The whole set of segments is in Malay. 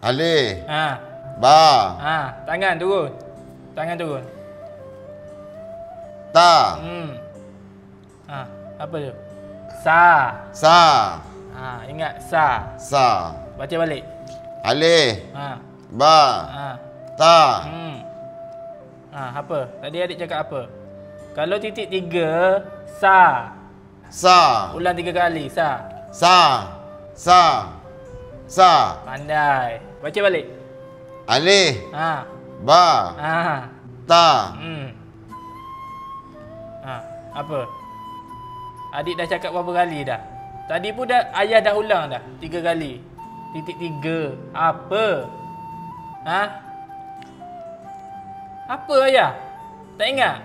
Alif. Ha. Ba. Ha, tangan turun. Tangan turun. Ta. Ha, apa tu? Sa. Sa. Ha, ingat sa. Sa. Baca balik. Alif. Ha. Ba. Ha. Ta. Ha, apa? Tadi adik cakap apa? Kalau titik 3, sa. Sa. Ulang 3 kali, sa. Sa. Sa. Sa. Pandai. Baca balik. Alif. Ha. Ba. Ha. Ta. Ha, apa? Adik dah cakap berapa kali dah? Tadi pun dah ayah dah ulang dah 3 kali. Titik 3. Apa? Ha? Apa ayah? Tak ingat?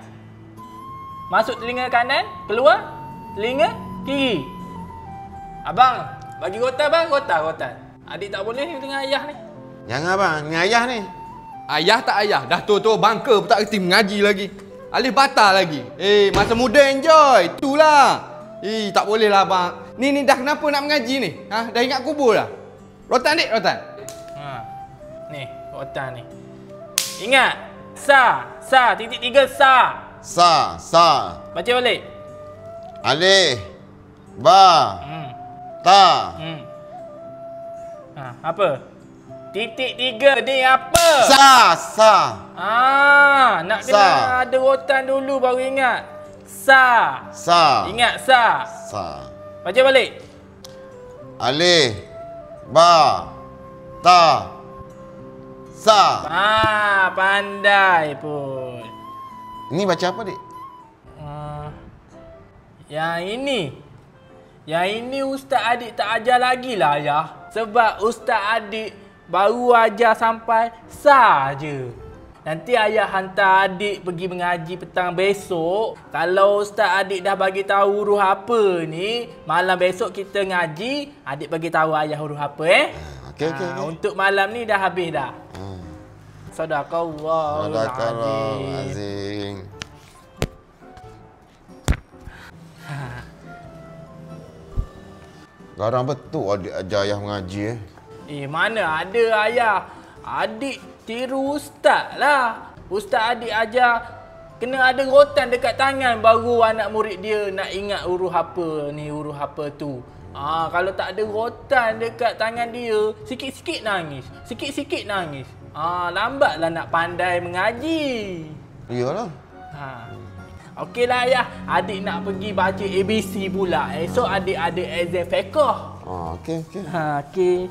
Masuk telinga kanan, keluar telinga kiri. Abang, bagi rotan bang, rotan. Adik tak boleh ni dengan ayah ni. Jangan bang, ni ayah ni. Ayah tak ayah, dah tua-tua bangka pun tak kerti mengaji lagi. Alif batal lagi. Masa muda enjoy. Itulah. Tak boleh lah abang. Ni dah kenapa nak mengaji ni? Ha? Dah ingat kubur dah? Rotan dik, rotan. Ha. Ni, rotan ni. Ingat. Sa, titik 3 sa. Sa. Baca balik. Alif. Ba. Ta. Ha, apa? Titik 3 ni apa? Sa. Nak kena ada rotan dulu baru ingat. Sa. Ingat sa. Baca balik. Alif. Ba. Ta. Sa. Pandai pun. Ini baca apa, Dik? Yang ini Ustaz Adik tak ajar lagi lah, ayah. Sebab Ustaz Adik baru ajar sampai sa je. Nanti ayah hantar adik pergi mengaji petang besok. Kalau Ustaz Adik dah bagi tahu huruf apa ni, malam besok kita ngaji, adik bagi tahu ayah huruf apa Okey. Untuk malam ni dah habis dah. Sadaqallahul azim. Garang betul adik ajar ayah mengaji Mana ada ayah. Adik tiru ustaz lah. Ustaz adik ajar kena ada rotan dekat tangan baru anak murid dia nak ingat huruf apa ni, huruf apa tu. Kalau tak ada rotan dekat tangan dia, sikit-sikit nangis. Lambatlah nak pandai mengaji. Iyalah. Okeylah ayah, adik nak pergi baca ABC pula. Esok adik ada exam fiqh. Okey. Okey.